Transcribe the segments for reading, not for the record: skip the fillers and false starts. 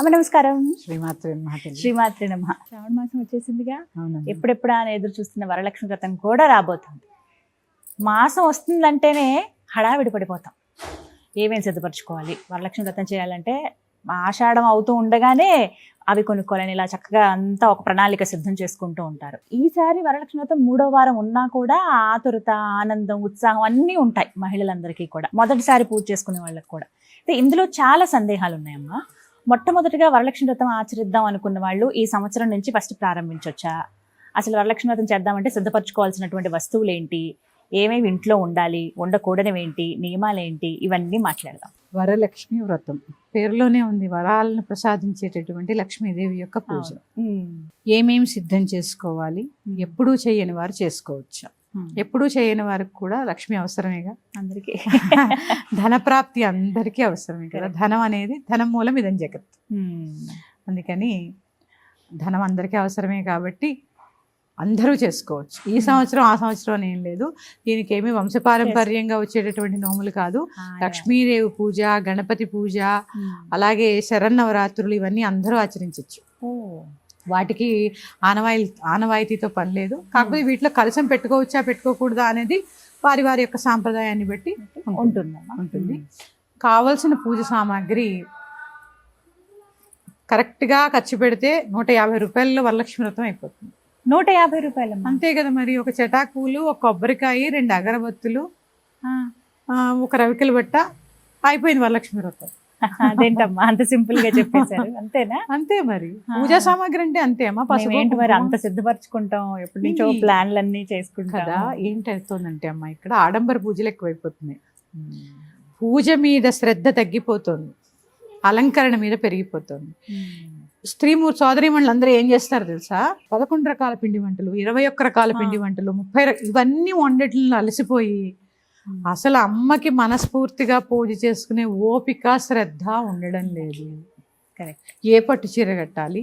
అమ్మ నమస్కారం. శ్రీమాత్రే నమః. శ్రీమాత్రే నమః. శ్రావణ మాసం వచ్చేసిందిగా, ఎప్పుడెప్పుడా అని ఎదురు చూస్తున్న వరలక్ష్మి వ్రతం కూడా రాబోతుంది. మాసం వస్తుందంటేనే హడావిడి పడిపోతాం. ఏమేమి సిద్ధపరచుకోవాలి, వరలక్ష్మి వ్రతం చేయాలంటే ఆషాఢం అవుతూ ఉండగానే అవి కొనుక్కోవాలని ఇలా చక్కగా అంతా ఒక ప్రణాళిక సిద్ధం చేసుకుంటూ ఉంటారు. ఈసారి వరలక్ష్మి వ్రతం 3వ వారం ఉన్నా కూడా ఆతురత, ఆనందం, ఉత్సాహం అన్నీ ఉంటాయి మహిళలందరికీ కూడా, మొదటిసారి పూజ చేసుకునే వాళ్ళకి కూడా. అయితే ఇందులో చాలా సందేహాలు ఉన్నాయమ్మా. మొట్టమొదటిగా వరలక్ష్మి వ్రతం ఆచరిద్దాం అనుకున్న వాళ్ళు ఈ సంవత్సరం నుంచి ఫస్ట్ ప్రారంభించవచ్చా? అసలు వరలక్ష్మి వ్రతం చేద్దామంటే సిద్ధపరచుకోవాల్సినటువంటి వస్తువులు ఏంటి, ఏమేమి ఇంట్లో ఉండాలి, ఉండకూడనివేంటి, నియమాలేంటి, ఇవన్నీ మాట్లాడదాం. వరలక్ష్మి వ్రతం పేరులోనే ఉంది, వరాలను ప్రసాదించేటటువంటి లక్ష్మీదేవి యొక్క పూజ. ఏమేమి సిద్ధం చేసుకోవాలి, ఎప్పుడూ చేయని వారు చేసుకోవచ్చు. ఎప్పుడూ చేయని వారికి కూడా లక్ష్మి అవసరమేగా అందరికీ. ధనప్రాప్తి అందరికీ అవసరమే కదా. ధనం అనేది ధనం మూలం ఇదం జగత్. అందుకని ధనం అందరికీ అవసరమే కాబట్టి అందరూ చేసుకోవచ్చు. ఈ సంవత్సరం ఆ సంవత్సరం అని ఏం లేదు. దీనికి ఏమి వంశపారంపర్యంగా వచ్చేటటువంటి నోములు కాదు. లక్ష్మీదేవి పూజ, గణపతి పూజ, అలాగే శరన్నవరాత్రులు ఇవన్నీ అందరూ ఆచరించవచ్చు. వాటికి ఆనవాయితీతో పని లేదు. కాకపోతే వీటిలో కలశం పెట్టుకోవచ్చా పెట్టుకోకూడదా అనేది వారి వారి యొక్క సాంప్రదాయాన్ని బట్టి ఉంటుంది. కావలసిన పూజ సామాగ్రి కరెక్ట్గా ఖర్చు పెడితే 150 రూపాయలలో వరలక్ష్మి వ్రతం అయిపోతుంది. 150 రూపాయలు అంతే కదా మరి. ఒక చెటాకు పూలు, ఒక కొబ్బరికాయ, 2 అగరబత్తులు, ఒక రవికల బట్ట, అయిపోయింది వరలక్ష్మి వ్రతం. అదేంటమ్మా అంత సింపుల్ గా చెప్పేశారు? అంతేనా? అంతే మరి. పూజా సామాగ్రి అంటే అంతే అమ్మా. ఏంటి మరి అంత సిద్ధపరచుకుంటాం, ఎప్పటి నుంచో ప్లాన్లన్నీ చేసుకుంటాం కదా. ఏంటవుతుందంటే అమ్మా, ఇక్కడ ఆడంబర పూజలు ఎక్కువైపోతున్నాయి. పూజ మీద శ్రద్ధ తగ్గిపోతుంది, అలంకరణ మీద పెరిగిపోతుంది. సోదరీమణులు అందరూ ఏం చేస్తారు తెలుసా? 11 రకాల పిండి వంటలు, 21 రకాల పిండి వంటలు, 30 ఇవన్నీ వండట్లు అలసిపోయి అసలు అమ్మకి మనస్ఫూర్తిగా పూజ చేసుకునే ఓపిక, శ్రద్ధ ఉండడం లేదు. ఏ పట్టు చీర కట్టాలి,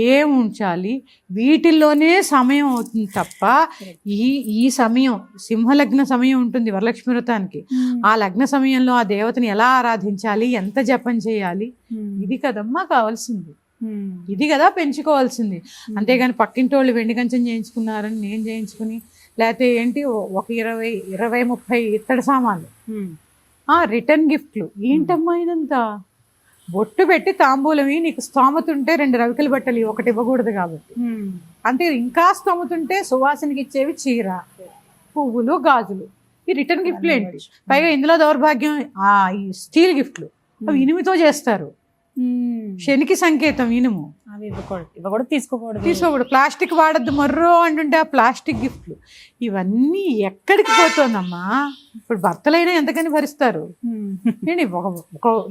ఏం ఉంచాలి, వీటిల్లోనే సమయం అవుతుంది తప్ప ఈ సమయం సింహలగ్న సమయం ఉంటుంది వరలక్ష్మి వ్రతానికి. ఆ లగ్న సమయంలో ఆ దేవతని ఎలా ఆరాధించాలి, ఎంత జపం చేయాలి, ఇది కదమ్మా కావాల్సింది. ఇది కదా పెంచుకోవాల్సింది. అంతేగాని పక్కింటి వాళ్ళు వెండి కంచం చేయించుకున్నారని నేను చేయించుకుని, లేకపోతే ఏంటి ఒక 20-30 ఇత్తడి సామాన్లు, రిటర్న్ గిఫ్ట్లు, ఏంటమ్మా ఇదంతా? బొట్టు పెట్టి తాంబూలమి, నీకు స్తోమత ఉంటే 2 రవికల బట్టలు, ఒకటి ఇవ్వకూడదు కాబట్టి. అంతే. ఇంకా స్తోమత ఉంటే సువాసనకి ఇచ్చేవి చీర, పువ్వులు, గాజులు. ఈ రిటర్న్ గిఫ్ట్లు ఏంటి? పైగా ఇందులో దౌర్భాగ్యం ఈ స్టీల్ గిఫ్ట్లు, అవి ఇనుముతో చేస్తారు. శనికి సంకేతం ఇనుము. తీసుకోకూడదు. ప్లాస్టిక్ వాడద్దు మర్రో అంటుంటే ఆ ప్లాస్టిక్ గిఫ్ట్లు ఇవన్నీ ఎక్కడికి పోతుందమ్మా? ఇప్పుడు భర్తలైనా ఎంతకని భరిస్తారు?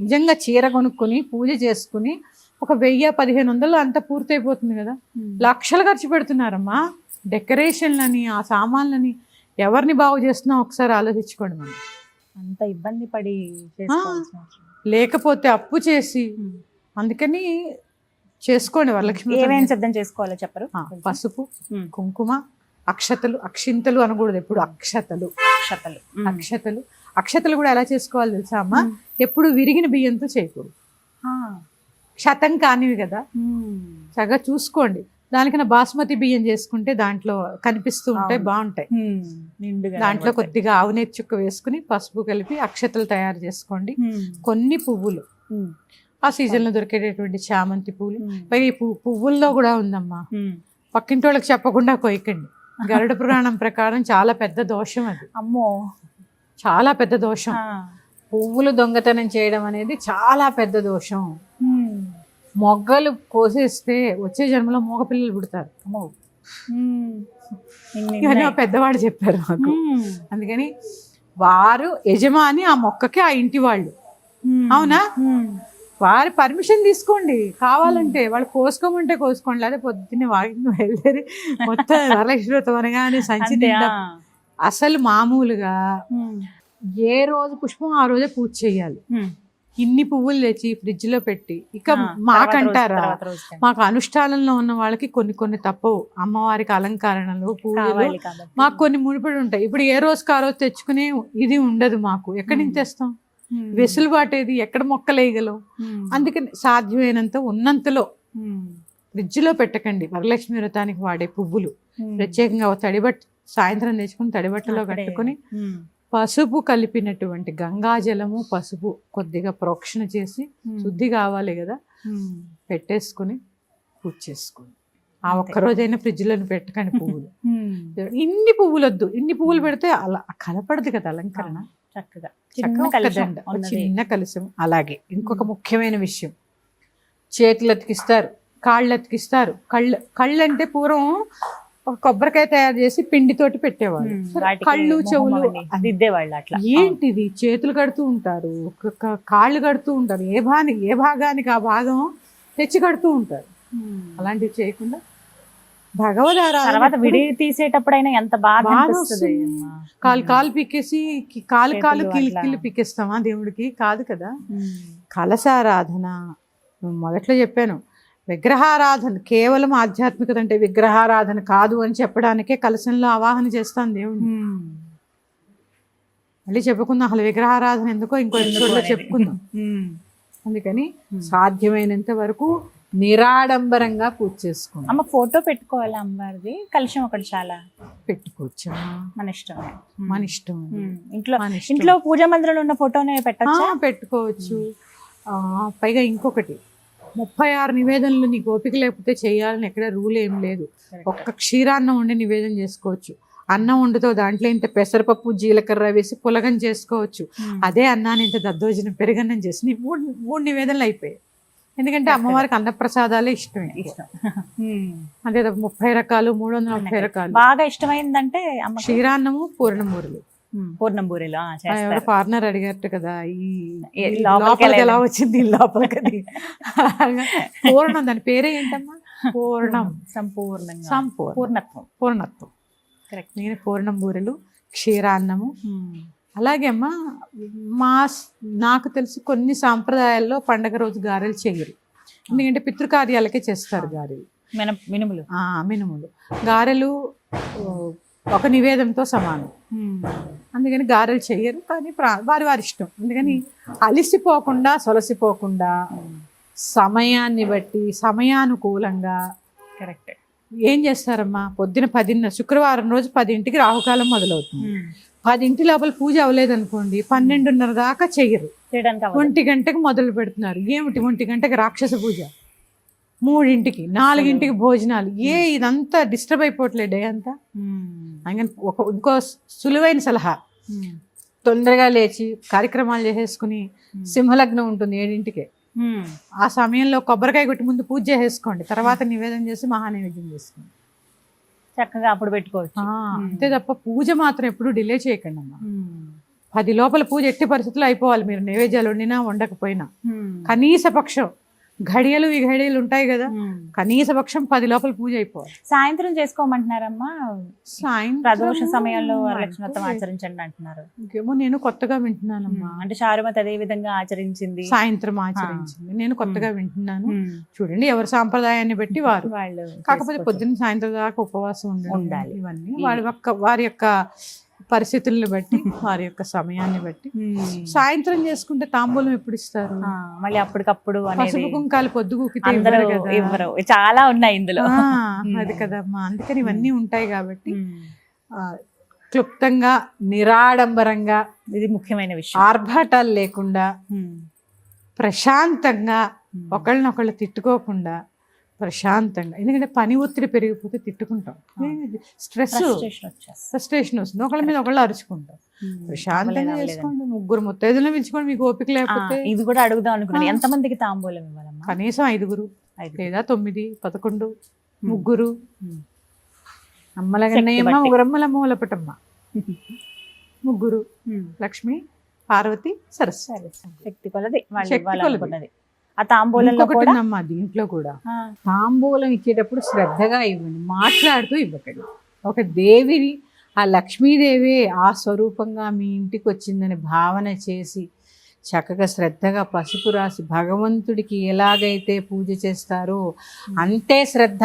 నిజంగా చీర కొనుక్కొని పూజ చేసుకుని ఒక 1000-1500 అంతా పూర్తయిపోతుంది కదా. లక్షలు ఖర్చు పెడుతున్నారమ్మా డెకరేషన్లని, ఆ సామాన్లని. ఎవరిని బాగు చేస్తున్నా ఒకసారి ఆలోచించుకోండి. మనం అంత ఇబ్బంది పడి లేకపోతే అప్పు చేసి, అందుకని చేసుకోండి వరలక్ష్మి. ఏమేమి సిద్ధం చేసుకోవాలో చెప్పరు? పసుపు, కుంకుమ, అక్షతలు, అక్షింతలు అనకూడదు ఎప్పుడు, అక్షతలు కూడా ఎలా చేసుకోవాలి తెలుసా అమ్మా? ఎప్పుడు విరిగిన బియ్యంతో చేయకూడదు. క్షతం కానివి కదా, చక్కగా చూసుకోండి. దానికన్నా బాస్మతి బియ్యం చేసుకుంటే దాంట్లో కనిపిస్తూ ఉంటాయి, బాగుంటాయి. దాంట్లో కొద్దిగా ఆవునేతి చుక్క వేసుకుని పసుపు కలిపి అక్షతలు తయారు చేసుకోండి. కొన్ని పువ్వులు, ఆ సీజన్ లో దొరికేటటువంటి చామంతి పువ్వులు. పైగా ఈ పువ్వుల్లో కూడా ఉందమ్మా, పక్కింటి వాళ్ళకి చెప్పకుండా కోయకండి. గరుడ పురాణం ప్రకారం చాలా పెద్ద దోషం అది. అమ్మో, చాలా పెద్ద దోషం. పువ్వులు దొంగతనం చేయడం అనేది చాలా పెద్ద దోషం. మొగ్గలు కోసేస్తే వచ్చే జన్మలో మగపిల్లలు పుడతారు. ఇవన్నీ పెద్దవాడు చెప్పారు మాకు. అందుకని వారు యజమాని ఆ మొక్కకి, ఆ ఇంటి వాళ్ళు. అవునా? వారి పర్మిషన్ తీసుకోండి. కావాలంటే వాళ్ళు కోసుకోమంటే కోసుకోండి, లేదా పొద్దున్నే వాకింగ్ వెళ్ళేది మొత్తం వరలక్ష్మి వ్రతం అనగానే సంచి నిండా. అసలు మామూలుగా ఏ రోజు పుష్పం ఆ రోజే పూజ చేయాలి. ఇన్ని పువ్వులు తెచ్చి ఫ్రిడ్జ్ లో పెట్టి, ఇక మాకంటారా, మాకు అనుష్ఠానంలో ఉన్న వాళ్ళకి కొన్ని తప్పవు. అమ్మవారికి అలంకరణలు, పూజలు మాకు కొన్ని ముడిపడి ఉంటాయి. ఇప్పుడు ఏ రోజుకి ఆ రోజు తెచ్చుకునే ఇది ఉండదు మాకు. ఎక్కడి నుంచి తెస్తాం? వెసులుబాటు ఏది, ఎక్కడ మొక్కలేయగలవు. అందుకని సాధ్యమైనంత ఉన్నంతలో ఫ్రిడ్జ్లో పెట్టకండి. వరలక్ష్మి వ్రతానికి వాడే పువ్వులు ప్రత్యేకంగా సాయంత్రం తెచ్చుకుని తడిబట్టలో కట్టుకుని పసుపు కలిపినటువంటి గంగాజలము, పసుపు కొద్దిగా ప్రోక్షణ చేసి శుద్ధి కావాలి కదా, పెట్టేసుకుని పూజ చేసుకోండి. ఆ ఒక్కరోజైనా ఫ్రిడ్జ్లో పెట్టకండి పువ్వులు. ఇన్ని పువ్వులు వద్దు, ఇన్ని పువ్వులు పెడితే అలా కనపడదు కదా అలంకరణ. చక్కగా చిన్న కలశం. అలాగే ఇంకొక ముఖ్యమైన విషయం, చేతులు అతికిస్తారు, కాళ్ళు అతికిస్తారు. కళ్ళు అంటే పూర్వం ఒక కొబ్బరికాయ తయారు చేసి పిండితోటి పెట్టేవాళ్ళు. కళ్ళు చెవులు దిద్దేవాళ్ళు. అట్లా ఏంటిది, చేతులు కడుతూ ఉంటారు, కాళ్ళు కడుతూ ఉంటారు, ఏ భాగానికి ఆ భాగం తెచ్చి కడుతూ ఉంటారు. అలాంటివి చేయకుండా తర్వాత విడి తీసేటప్పుడైనా ఎంత బాగా కాలు పీకేసి కాలు కిల్లు పీకేస్తామా దేవుడికి? కాదు కదా. కలశారాధన మొదట్లో చెప్పాను, విగ్రహారాధన కేవలం ఆధ్యాత్మికత అంటే విగ్రహారాధన కాదు అని చెప్పడానికే కలశంలో ఆవాహన చేస్తాను దేవుడిని. మళ్ళీ చెప్పుకుందాం అసలు విగ్రహారాధన ఎందుకో ఇంకో ఎపిసోడ్లో చెప్పుకుందాం. అందుకని సాధ్యమైనంత వరకు నిరాడంబరంగా పూజ చేసుకోండి. అమ్మ ఫోటో పెట్టుకోవాలి అమ్మవారిది, కలశం ఒకటి చాలా పెట్టుకోవచ్చు, మన ఇష్టం. ఇంట్లో పూజా మందిరంలో ఉన్న ఫోటోనే పెట్టుకోవచ్చు. పైగా ఇంకొకటి, 36 నివేదనలు నీ ఓపిక లేకపోతే చేయాలని ఎక్కడ రూల్ ఏం లేదు. ఒక్క క్షీరాన్నం వండి నివేదన చేసుకోవచ్చు. అన్నం వండుతో దాంట్లో ఇంత పెసరపప్పు జీలకర్ర వేసి పులగం చేసుకోవచ్చు. అదే అన్నాన్ని ఇంత దద్దోజనం పెరుగన్నం చేసి మూడు నివేదనలు అయిపోయాయి. ఎందుకంటే అమ్మవారికి అన్నప్రసాదాలే ఇష్టం. అదే 30 రకాలు, 330 రకాలు. బాగా ఇష్టమైందంటే క్షీరాన్నము, పూర్ణంబూరెలు. పార్ట్నర్ అడిగారు కదా, ఈ లోపలికి ఎలా వచ్చింది లోపలికి. పూర్ణం, దాని పేరే ఏంటమ్మా? పూర్ణం, పూర్ణత్వం. నేను పూర్ణంబూరెలు, క్షీరాన్నము. అలాగే అమ్మా, నాకు తెలిసి కొన్ని సాంప్రదాయాల్లో పండగ రోజు గారెలు చేయరు. ఎందుకంటే పితృకార్యాలకే చేస్తారు గారెలు, మినుములు. గారెలు ఒక నివేదంతో సమానం, అందుకని గారెలు చెయ్యరు. కానీ వారి ఇష్టం. అందుకని అలిసిపోకుండా సొలసిపోకుండా సమయాన్ని బట్టి సమయానుకూలంగా కరెక్ట్ ఏం చేస్తారమ్మా, పొద్దున 10 శుక్రవారం రోజు 10ంటికి రాహుకాలం మొదలవుతుంది. 10 లోపల పూజ అవ్వలేదనుకోండి, 12:30 దాకా చెయ్యరు. 1 గంటకు మొదలు పెడుతున్నారు. ఏమిటి 1 గంటకి రాక్షస పూజ, 3ంటికి 4ంటికి భోజనాలు. ఇదంతా డిస్టర్బ్ అయిపోవట్లేదు డే అంతా. అందుకని ఇంకో సులువైన సలహా, తొందరగా లేచి కార్యక్రమాలు చేసేసుకుని, సింహలగ్నం ఉంటుంది 7ంటికే, ఆ సమయంలో కొబ్బరికాయ కొట్టి ముందు పూజ చేసేసుకోండి. తర్వాత నివేదన చేసి మహానైవేద్యం చేసుకోండి. చక్కగా అప్పుడు పెట్టుకోవచ్చు. అంతే తప్ప పూజ మాత్రం ఎప్పుడు డిలే చేయకండి అమ్మా. 10 లోపల పూజ ఎట్టి పరిస్థితుల్లో అయిపోవాలి. మీరు నైవేద్యాలు వండినా వండకపోయినా కనీస పక్షం ఘడియలు ఈ ఘడియలు ఉంటాయి కదా, కనీస పక్షం 10 లోపల పూజ అయిపోవాలి. సాయంత్రం చేసుకోమంటున్నారమ్మా, ప్రదోష సమయంలో వరలక్ష్మి వ్రతం ఆచరించండి అంటున్నారు. ఇంకేమో నేను కొత్తగా వింటున్నానమ్మా. అంటే శారుమతి అదే విధంగా ఆచరించింది, సాయంత్రం ఆచరించింది. నేను కొత్తగా వింటున్నాను. చూడండి, ఎవరి సాంప్రదాయాన్ని బట్టి వాళ్ళు. కాకపోతే పొద్దున్న సాయంత్రం దాకా ఉపవాసం ఉండాలి. ఇవన్నీ వారి యొక్క పరిస్థితులను బట్టి, వారి యొక్క సమయాన్ని బట్టి. సాయంత్రం చేసుకుంటే తాంబూలం ఎప్పుడు ఇస్తారు? మళ్ళీ అప్పటికప్పుడు పసుపు కుంకాలు పొద్దుగుకితే ఇవ్వరు. చాలా ఉన్నాయి ఇందులో. అది కదమ్మా. అందుకని ఇవన్నీ ఉంటాయి కాబట్టి క్లుప్తంగా, నిరాడంబరంగా, ఇది ముఖ్యమైన విషయం, ఆర్భాటాలు లేకుండా ప్రశాంతంగా, ఒకళ్ళనొకళ్ళు తిట్టుకోకుండా ప్రశాంతంగా. ఎందుకంటే పని ఒత్తిడి పెరిగిపోతే తిట్టుకుంటాం, ఫ్రస్ట్రేషన్ వస్తుంది, ఒకళ్ళ మీద ఒకళ్ళు అరుచుకుంటాం. ప్రశాంతంగా చేసుకోండి. 3 ముత్తైదులను పిలుచుకోండి మీకు ఓపిక లేకపోతే. ఇది కూడా అడుగుదాం అనుకున్నాను, ఎంతమందికి తాంబూలం ఇవ్వాలమ్మా? కనీసం 5 లేదా 9, 11, 3. అమ్మలగన్నయ్యమ్మ, ఊరమ్మల మూలపటమ్మ, 3. లక్ష్మి, పార్వతి, సరస్వతి. శక్తి కొలది. ఆ తాంబూలంలో ఒకటినమ్మా, దీంట్లో కూడా తాంబూలం ఇచ్చేటప్పుడు శ్రద్ధగా ఇవ్వండి, మాట్లాడుతూ ఇవ్వకండి. ఒక దేవిని, ఆ లక్ష్మీదేవి ఆ స్వరూపంగా మీ ఇంటికి వచ్చిందని భావన చేసి చక్కగా శ్రద్ధగా పసుపు రాసి భగవంతుడికి ఎలాగైతే పూజ చేస్తారో అంతే శ్రద్ధ